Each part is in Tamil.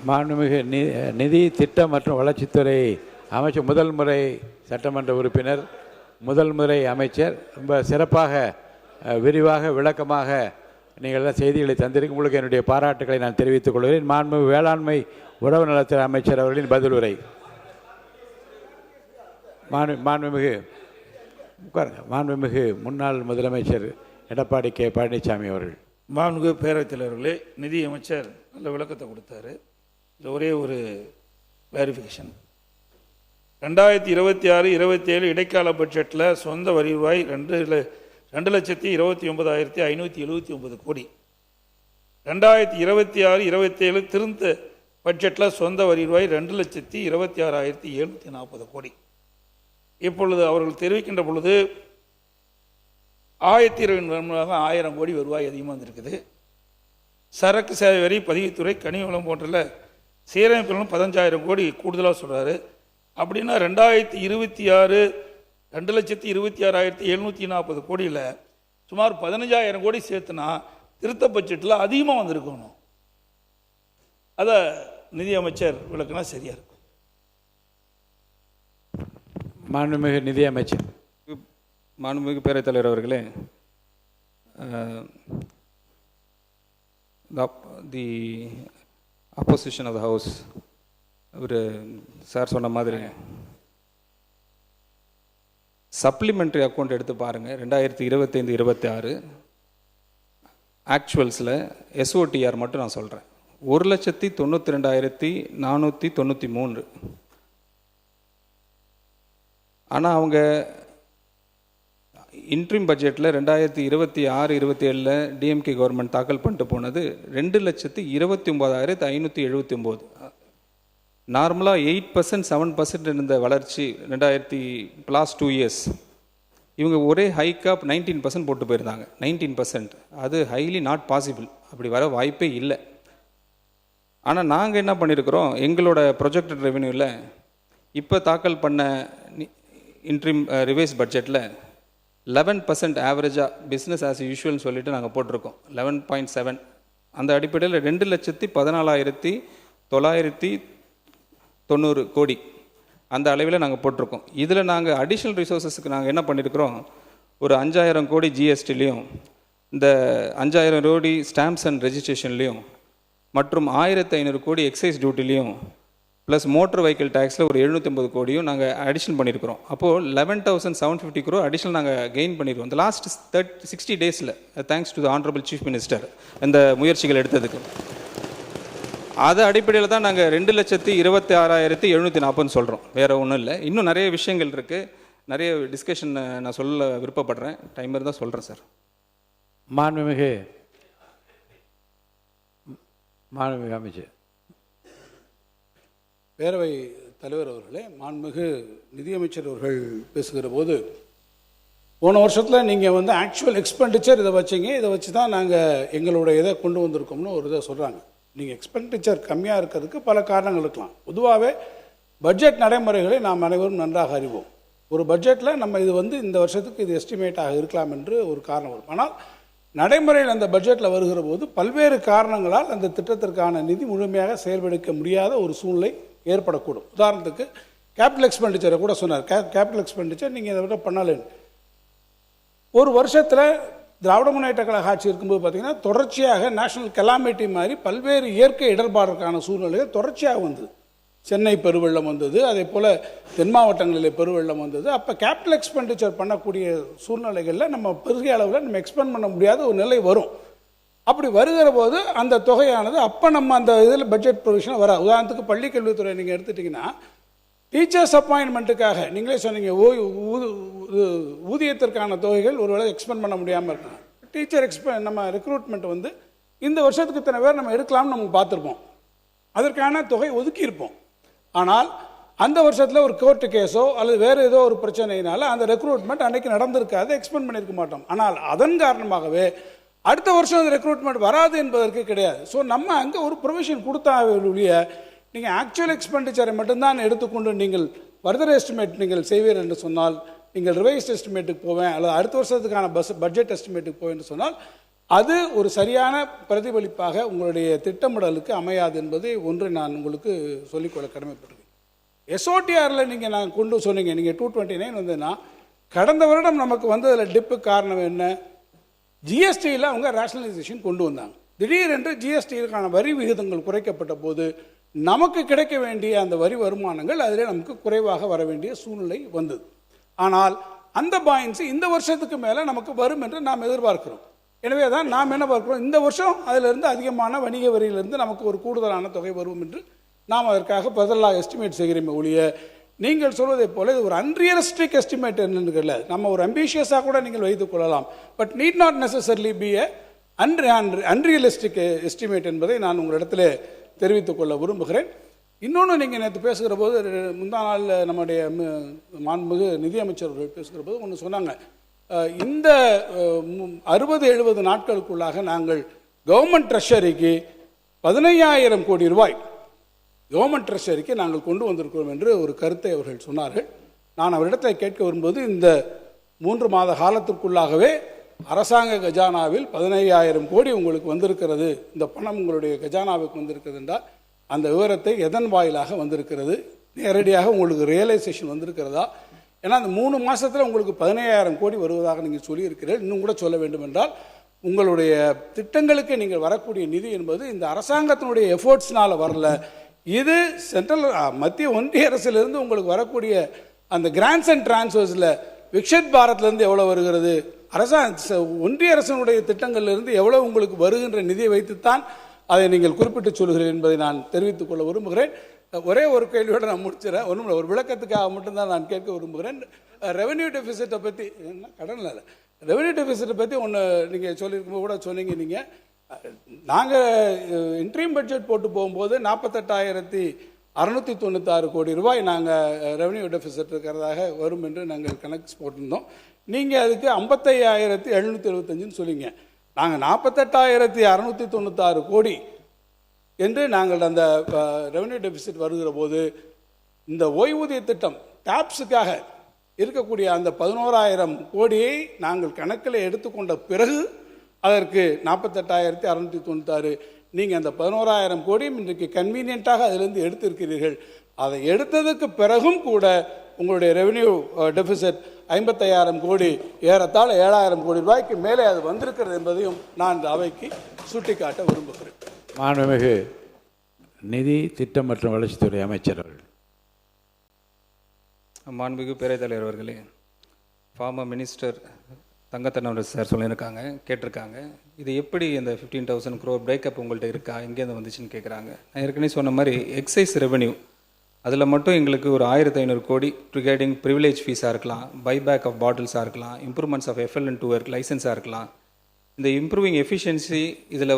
மாண்புமிகு நிதி திட்டம் மற்றும் வளர்ச்சித்துறை அமைச்சர், முதல் முறை சட்டமன்ற உறுப்பினர், முதல் முறை அமைச்சர், ரொம்ப சிறப்பாக விரிவாக விளக்கமாக நீங்கள் எல்லாம் செய்திகளை தந்திருக்கு. உங்களுக்கு என்னுடைய பாராட்டுக்களை நான் தெரிவித்துக் கொள்கிறேன். மாண்புமிகு வேளாண்மை உணவு நலத்துறை அமைச்சர் அவர்களின் பதிலுரை. மாண்புமிகு முன்னாள் முதலமைச்சர் எடப்பாடி கே பழனிசாமி அவர்கள். மாண்புமிகு பேரவைத் தலைவர்களே, நிதி அமைச்சர் நல்ல விளக்கத்தை கொடுத்தாரு. இந்த ஒரே ஒரு கிளாரிஃபிகேஷன். 2026-27 இடைக்கால பட்ஜெட்டில் சொந்த வரி ரூபாய் 2,29,579 கோடி. 2026-27 திருந்த பட்ஜெட்டில் சொந்த வரி ரூபாய் 2,26,740 கோடி. இப்பொழுது அவர்கள் தெரிவிக்கின்ற பொழுது 1020 கோடி வருவாய் அதிகமாக வந்திருக்குது. சரக்கு சேவை வரி, பதிவுத்துறை, கனிம வளம் போன்ற சீரமைப்புகளும் 15,000 கோடி கூடுதலாக சொல்கிறாரு. அப்படின்னா 2026 2,26,740 கோடியில் சுமார் 15,000 கோடி சேர்த்துனா திருத்த பட்ஜெட்டில் அதிகமாக வந்திருக்கணும். அதை நிதியமைச்சர் விளக்குனா சரியா இருக்கும். மாண்புமிகு நிதியமைச்சர். மாண்புமிகு பேரவைத் தலைவர் அவர்களே, the opposition of the house ஒரு சார் சொன்ன மாதிரி சப்ளிமெண்ட்ரி அக்கௌண்ட் எடுத்து பாருங்கள். 2025-26 ஆக்சுவல்ஸில் எஸ்ஓடிஆர் மட்டும் நான் சொல்கிறேன். 1,92,493. ஆனால் அவங்க இன்ட்ரீம் பட்ஜெட்டில் 2026-27 டிஎம்கே கவர்மெண்ட் தாக்கல் பண்ணிட்டு போனது 2,29,579. நார்மலாக 8% 7% இருந்த வளர்ச்சி லாஸ்ட் 2 இயர்ஸ் இவங்க ஒரே ஹைக் ஆஃப் 19% போட்டு போயிருந்தாங்க. 19% அது ஹைலி நாட் பாசிபிள், அப்படி வர வாய்ப்பே இல்லை. ஆனால் நாங்கள் என்ன பண்ணியிருக்கிறோம், எங்களோட ப்ரொஜெக்டட் ரெவென்யூவில் இப்போ தாக்கல் பண்ண இன்ட்ரீம் ரிவைஸ் பட்ஜெட்டில் 11% ஆவரேஜாக பிஸ்னஸ் ஆஸ் யூஷுவல்னு சொல்லிட்டு நாங்கள் போட்டிருக்கோம். 11.7. அந்த அடிப்படையில் 2,14,990 கோடி அந்த அளவில் நாங்கள் போட்டிருக்கோம். இதில் நாங்கள் அடிஷ்னல் ரிசோர்ஸஸ்க்கு நாங்கள் என்ன பண்ணியிருக்கிறோம், ஒரு 5,000 கோடி ஜிஎஸ்டிலையும், இந்த 5,000 கோடி ஸ்டாம்ப்ஸ் அண்ட் ரெஜிஸ்ட்ரேஷன்லேயும், மற்றும் 1,500 கோடி எக்ஸைஸ் டியூட்டிலையும், ப்ளஸ் மோட்டர் வெஹிக்கிள் டேக்ஸில் ஒரு 750 கோடியும் நாங்கள் அடிஷன் பண்ணியிருக்கிறோம். அப்போது 11,750 crore அடிஷனல் நாங்கள் கெயின் பண்ணியிருக்கோம் இந்த லாஸ்ட் 60 டேஸில். Thanks to the honourable chief minister இந்த முயற்சிகள் எடுத்ததுக்கு. அது அடிப்படையில் தான் நாங்கள் 2,26,740 சொல்கிறோம், வேறு ஒன்றும் இல்லை. இன்னும் நிறைய விஷயங்கள் இருக்குது, நிறைய டிஸ்கஷன் நான் சொல்ல விருப்பப்படுறேன். டைம் இருந்தால் சொல்கிறேன் சார். மாண்புமிகு அமைச்சர். பேரவை தலைவர் அவர்களே, மாண்புமிகு நிதியமைச்சர் அவர்கள் பேசுகிற போது, போன வருஷத்தில் நீங்கள் ஆக்சுவல் எக்ஸ்பெண்டிச்சர் இதை வச்சிங்க, இதை வச்சு தான் நாங்கள் எங்களோட இதை கொண்டு வந்திருக்கோம்னு ஒரு இதை சொல்கிறாங்க. நீங்கள் எக்ஸ்பெண்டிச்சர் கம்மியாக இருக்கிறதுக்கு பல காரணங்கள் இருக்கலாம். பொதுவாகவே பட்ஜெட் நடைமுறைகளை நாம் அனைவரும் நன்றாக அறிவோம். ஒரு பட்ஜெட்டில் நம்ம இது இந்த வருஷத்துக்கு இது எஸ்டிமேட்டாக இருக்கலாம் என்று ஒரு காரணம் வரும். ஆனால் நடைமுறையில் அந்த பட்ஜெட்டில் வருகிற போது பல்வேறு காரணங்களால் அந்த திட்டத்திற்கான நிதி முழுமையாக செயல்படுத்த முடியாத ஒரு சூழ்நிலை ஏற்படக்கூடும். உதாரணத்துக்கு கேபிட்டல் எக்ஸ்பெண்டிச்சரை கூட சொன்னார். கேபிட்டல் எக்ஸ்பெண்டிச்சர் நீங்கள் இதை விட பண்ணலேன்னு. ஒரு வருஷத்தில் திராவிட முன்னேற்ற கழக ஆட்சி இருக்கும்போது பார்த்தீங்கன்னா தொடர்ச்சியாக நேஷனல் கெலாமிட்டி மாதிரி பல்வேறு இயற்கை இடர்பாடுக்கான சூழ்நிலைகள் தொடர்ச்சியாக வந்தது. சென்னை பெருவெள்ளம் வந்தது, அதே போல் தென் மாவட்டங்களில் பெருவெள்ளம் வந்தது. அப்போ கேபிட்டல் எக்ஸ்பெண்டிச்சர் பண்ணக்கூடிய சூழ்நிலைகளில் நம்ம பெரிய அளவில் நம்ம எக்ஸ்பெண்ட் பண்ண முடியாத ஒரு நிலை வரும். அப்படி வருகிற போது அந்த தொகையானது அப்போ நம்ம அந்த இதில் பட்ஜெட் ப்ரொவிஷன் வர. உதாரணத்துக்கு பள்ளிக்கல்வித்துறை நீங்கள் எடுத்துட்டிங்கன்னா டீச்சர்ஸ் அப்பாயின்மெண்ட்டுக்காக நீங்களே சொன்னீங்க, ஊதியத்திற்கான தொகைகள் ஒருவேளை எக்ஸ்பெண்ட் பண்ண முடியாமல் இருக்கலாம். டீச்சர் நம்ம ரெக்ரூட்மெண்ட் இந்த வருஷத்துக்கு இத்தனை பேர் நம்ம எடுக்கலாம்னு நம்ம பார்த்துருப்போம், அதற்கான தொகை ஒதுக்கியிருப்போம். ஆனால் அந்த வருஷத்தில் ஒரு கோர்ட்டு கேஸோ அல்லது வேறு ஏதோ ஒரு பிரச்சனையினால அந்த ரெக்ரூட்மெண்ட் அன்றைக்கி நடந்திருக்காது, எக்ஸ்பெண்ட் பண்ணியிருக்க மாட்டோம். ஆனால் அதன் காரணமாகவே அடுத்த வருஷம் அந்த ரெக்ரூட்மெண்ட் வராது என்பதற்கு கிடையாது. ஸோ நம்ம அங்கே ஒரு ப்ரொவிஷன் கொடுத்தாவுடைய நீங்கள் ஆக்சுவல் எக்ஸ்பெண்டிச்சரை மட்டும்தான் எடுத்துக்கொண்டு நீங்கள் ஃபர்தர் எஸ்டிமேட் நீங்கள் செய்வீர்கள் என்று சொன்னால், நீங்கள் ரிவைஸ்ட் எஸ்டிமேட்டுக்கு போவேன் அல்லது அடுத்த வருஷத்துக்கான பட்ஜெட் எஸ்டிமேட்டுக்கு போவேன் என்று சொன்னால் அது ஒரு சரியான பிரதிபலிப்பாக உங்களுடைய திட்டமிடலுக்கு அமையாது என்பதை ஒன்று நான் உங்களுக்கு சொல்லிக்கொள்ள கடமைப்பட்டிருக்கேன். எஸ்ஓடிஆரில் நீங்கள் நான் கொண்டு சொன்னீங்க, நீங்கள் 229 வந்ததுன்னா கடந்த வருடம் நமக்கு வந்ததில் டிப்பு காரணம் என்ன? ஜிஎஸ்டியில் அவங்க ரேஷனலைசேஷன் கொண்டு வந்தாங்க. திடீரென்று ஜிஎஸ்டிக்கான வரி விகிதங்கள் குறைக்கப்பட்ட போது நமக்கு கிடைக்க வேண்டிய அந்த வரி வருமானங்கள் அதிலே நமக்கு குறைவாக வர வேண்டிய சூழ்நிலை வந்தது. ஆனால் அந்த பாயின்ஸ் இந்த வருஷத்துக்கு மேலே நமக்கு வரும் என்று நாம் எதிர்பார்க்கிறோம். எனவே தான் நாம் என்ன பார்க்கிறோம், இந்த வருஷம் அதிலிருந்து அதிகமான வணிக வரியிலிருந்து நமக்கு ஒரு கூடுதலான தொகை வரும் என்று நாம் அதற்காக பதிலாக எஸ்டிமேட் செய்கிறோமே ஒழிய, நீங்கள் சொல்வதைப் போல இது ஒரு அன்ரியலிஸ்டிக் எஸ்டிமேட் என்னன்னு நம்ம ஒரு அம்பிஷியஸாக கூட நீங்கள் வைத்துக் கொள்ளலாம். But need not necessarily B a unrealistic estimate என்பதை நான் உங்களிடத்தில் தெரிவித்துக் கொள்ள விரும்புகிறேன். இன்னொன்று, நீங்கள் நேற்று பேசுகிற போது, முந்தா நாளில் நம்முடைய மாண்புமிகு நிதியமைச்சர் அவர்கள் பேசுகிற போது ஒன்று சொன்னாங்க, இந்த 60-70 நாட்களுக்குள்ளாக நாங்கள் கவர்மெண்ட் ட்ரெஷரிக்கு 15,000 கோடி ரூபாய் கவர்மெண்ட் ட்ரெஷரிக்கு நாங்கள் கொண்டு வந்திருக்கிறோம் என்று ஒரு கருத்தை அவர்கள் சொன்னார்கள். நான் அவரிடத்தை கேட்க வரும்போது, இந்த 3 மாத காலத்திற்குள்ளாகவே அரசாங்க கஜானாவில் 15,000 கோடி உங்களுக்கு வந்திருக்கிறது, இந்த பணம் உங்களுடைய கஜானாவுக்கு வந்திருக்கிறது என்றால் அந்த விவரத்தை எதன் வாயிலாக வந்திருக்கிறது, நேரடியாக உங்களுக்கு ரியலைசேஷன் வந்திருக்கிறதா? ஏன்னா அந்த 3 மாதத்தில் உங்களுக்கு 15,000 கோடி வருவதாக நீங்கள் சொல்லியிருக்கிறீர்கள். இன்னும் கூட சொல்ல வேண்டும் என்றால், உங்களுடைய திட்டங்களுக்கு நீங்கள் வரக்கூடிய நிதி என்பது இந்த அரசாங்கத்தினுடைய எஃபோர்ட்ஸ்னால் வரல, இது சென்ட்ரல் மத்திய ஒன்றிய அரசிலிருந்து உங்களுக்கு வரக்கூடிய அந்த கிராண்ட்ஸ் அண்ட் டிரான்ஸ்ஃபர்ஸில் விக்ஷித் பாரத்லேருந்து எவ்வளோ வருகிறது, ஒன்றிய அரசினுடைய திட்டங்களிலிருந்து எவ்வளோ உங்களுக்கு வருகின்ற நிதியை வைத்துத்தான் அதை நீங்கள் குறிப்பிட்டு சொல்கிறீர்கள் என்பதை நான் தெரிவித்துக் கொள்ள விரும்புகிறேன். ஒரே ஒரு கேள்வியோடு நான் முடிச்சிடறேன். ஒன்றும் ஒரு விளக்கத்துக்காக மட்டும்தான் நான் கேட்க விரும்புகிறேன். ரெவென்யூ டெபிசிட்டை பற்றி, என்ன கடன் இல்லை, ரெவென்யூ டெபிசிட்டை பற்றி ஒன்று நீங்கள் சொல்லியிருக்கும்போது கூட சொன்னீங்க. நீங்கள் நாங்கள் இன்ட்ரீம் பட்ஜெட் போட்டு போகும்போது 48,696 கோடி ரூபாய் நாங்கள் ரெவென்யூ டெபிசிட் இருக்கிறதாக வரும் என்று நாங்கள் கணக்கு போட்டிருந்தோம். நீங்கள் அதுக்கு 55,775 சொல்லிங்க. நாங்கள் 48,696 கோடி என்று நாங்கள் அந்த ரெவென்யூ டெபிசிட் வருகிற போது, இந்த ஓய்வூதிய திட்டம் டாப்ஸுக்காக இருக்கக்கூடிய அந்த 11,000 கோடியை நாங்கள் கணக்கில் எடுத்துக்கொண்ட பிறகு அதற்கு 48,696, நீங்கள் அந்த 11,000 கோடியும் இன்றைக்கு கன்வீனியண்ட்டாக அதிலிருந்து எடுத்திருக்கிறீர்கள். அதை எடுத்ததுக்கு பிறகும் கூட உங்களுடைய ரெவென்யூ டெபிசிட் 55,000 கோடி, ஏறத்தாழ 7,000 கோடி ரூபாய்க்கு மேலே அது வந்திருக்கிறது என்பதையும் நான் இந்த அவைக்கு சுட்டிக்காட்ட விரும்புகிறேன். மாண்புமிகு நிதி திட்டம் மற்றும் வளர்ச்சித்துறை அமைச்சர் அவர்கள். மாண்புமிகு பேரவைத் தலைவர் அவர்களே, ஃபார்மர் மினிஸ்டர் தங்கத்தனவர் சார் சொல்லியிருக்காங்க, கேட்டிருக்காங்க, இது எப்படி இந்த 15,000 crore பிரேக்கப் உங்கள்கிட்ட இருக்கா, எங்கேருந்து வந்துச்சுன்னு கேட்குறாங்க. நான் ஏற்கனவே சொன்ன மாதிரி எக்ஸைஸ் ரெவென்யூ அதில் மட்டும் எங்களுக்கு ஒரு 1,500 கோடி ரிகார்டிங் ப்ரிவிலேஜ் ஃபீஸாக இருக்கலாம், பைபேக் ஆஃப் பாட்டில்ஸாக இருக்கலாம், இம்ப்ரூவ்மெண்ட்ஸ் ஆஃப் FL&2 ஒர்க் லைசன்ஸாக இருக்கலாம். இந்த இம்ப்ரூவிங் எஃபிஷியன்சி இதில்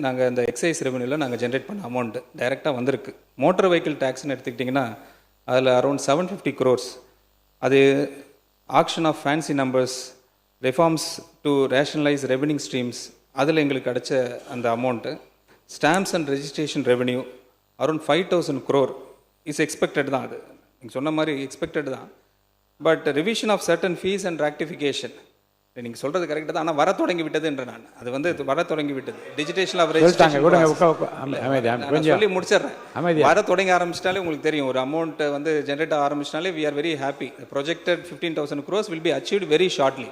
நாங்கள் இந்த எக்ஸைஸ் ரெவென்யூவில் நாங்கள் ஜென்ரேட் பண்ண அமௌண்ட் டைரெக்டாக வந்திருக்கு. மோட்டார் வெஹிக்கிள் டேக்ஸ்னு எடுத்துக்கிட்டிங்கன்னா அதில் அரௌண்ட் 750 crores, அது auction of fancy numbers, reforms to rationalise revenue streams, அதில் எங்களுக்கு கிடைச்ச அந்த amount. Stamps and registration revenue around 5,000 crore is expected தான். அது நீங்கள் சொன்ன மாதிரி எக்ஸ்பெக்டட் தான். But revision of certain fees and rectification, நீங்கள் சொல்கிறது கரெக்டாக தான், ஆனால் வர தொடங்கி விட்டதுன்ற நான் அது வர தொடங்கி விட்டது. டிஜிட்டேஷன் ஆஃப் ரெஜிஸ்ட்ரேஷன் சொல்லி முடிச்சிடுறேன். வர தொடங்கி ஆரம்பிச்சிட்டாலே உங்களுக்கு தெரியும், ஒரு அமௌண்ட் ஜென்ரேட் ஆரம்பிச்சிட்டாலே we are very happy. Projected 15,000 crores will be achieved very shortly.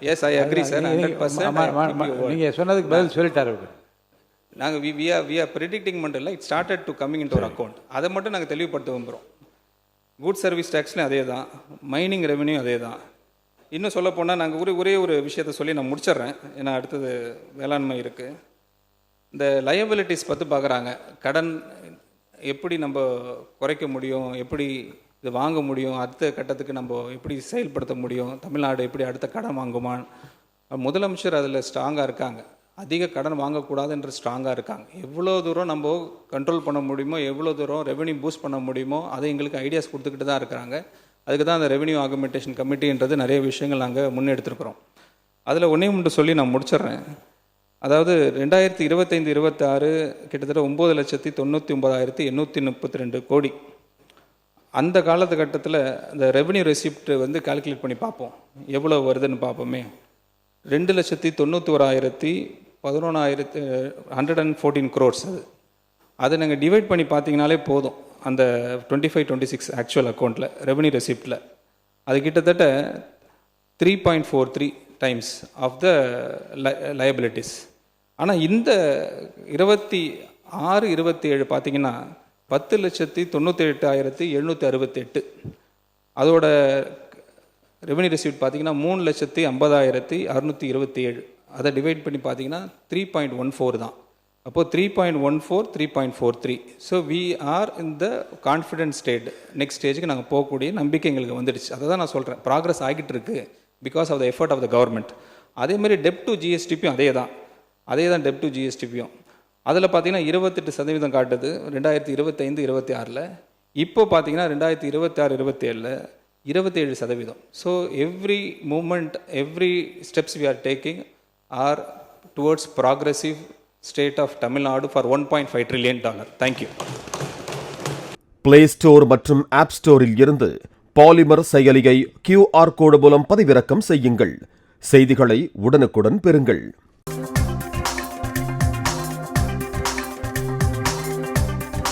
Yes, I agree sir, 100%. நீங்கள் சொன்னதுக்கு பதில் சொல்லிட்டாரு. நாங்கள் we are predicting மட்டும் இல்லை, it started to coming into our account. அதை மட்டும் நாங்கள் தெளிவுபடுத்த விரும்புகிறோம். குட் சர்வீஸ் டேக்ஸ்லையும் அதே தான், மைனிங் ரெவென்யூ அதே தான். இன்னும் சொல்ல போனால் நாங்கள் ஒரே ஒரு விஷயத்தை சொல்லி நான் முடிச்சிட்றேன், ஏன்னா அடுத்தது வேளாண்மை இருக்குது. இந்த லயபிலிட்டிஸ் பற்றி பார்க்குறாங்க, கடன் எப்படி நம்ம குறைக்க முடியும், எப்படி இது வாங்க முடியும், அடுத்த கட்டத்துக்கு நம்ம எப்படி செயல்படுத்த முடியும், தமிழ்நாடு எப்படி அடுத்த கடன் வாங்குமான். முதலமைச்சர் அதில் ஸ்ட்ராங்காக இருக்காங்க, அதிக கடன் வாங்கக்கூடாதுன்ற ஸ்ட்ராங்காக இருக்காங்க. எவ்வளோ தூரம் நம்ம கண்ட்ரோல் பண்ண முடியுமோ, எவ்வளோ தூரம் ரெவென்யூ பூஸ்ட் பண்ண முடியுமோ அதை எங்களுக்கு ஐடியாஸ் கொடுத்துக்கிட்டு தான் இருக்கிறாங்க. அதுக்கு தான் அந்த ரெவென்யூ ஆகுமெண்டேஷன் கமிட்டின்றது நிறைய விஷயங்கள் நாங்கள் முன்னெடுத்துருக்குறோம். அதில் ஒன்று சொல்லி நான் முடிச்சிட்றேன். அதாவது 2025-26 கிட்டத்தட்ட 9,99,832 கோடி. அந்த காலகட்டத்தில் அந்த ரெவென்யூ ரெசிப்ட் கால்குலேட் பண்ணி பார்ப்போம், எவ்வளோ வருதுன்னு பார்ப்போமே. 2,91,1114 crores அது. அதை நாங்கள் டிவைட் பண்ணி பார்த்தீங்கனாலே போதும், அந்த 25-26 ஆக்சுவல் அக்கௌண்ட்டில் ரெவன்யூ ரெசிப்டில் அது கிட்டத்தட்ட 3.43 டைம்ஸ் ஆஃப் த லயபிலிட்டிஸ். ஆனால் இந்த 26-27 பார்த்தீங்கன்னா 10,97,768 அதோட ரெவன்யூ ரெசிப்ட் பார்த்தீங்கன்னா 3,50,627. அதை டிவைட் பண்ணி பார்த்தீங்கன்னா 3.14 தான். அப்போது 3.14, 3.43. So we are in the confident state. Next ஸ்டேஜுக்கு நாங்கள் போகக்கூடிய நம்பிக்கை எங்களுக்கு வந்துடுச்சு. அதை தான் நான் சொல்கிறேன், ப்ராக்ரஸ் ஆகிட்டு இருக்கு because of the effort of the government. அதேமாதிரி டெப்ட் டு ஜிஎஸ்டிபியும் அதே தான் டெப்ட் டு ஜிஎஸ்டிபியும். அதில் பார்த்தீங்கன்னா 28% காட்டுது 2025-26. இப்போ பார்த்தீங்கன்னா 2026-27 27%. So every moment, every steps we are taking are towards progressive state of Tamil Nadu for $1.5 trillion. Thank you. Play store மற்றும் ஆப் ஸ்டோரில் இருந்து பாலிமர் செயலியை QR கோடு மூலம் பதிவிறக்கம் செய்யுங்கள். செய்திகளை உடனுக்குடன் பெறுங்கள்.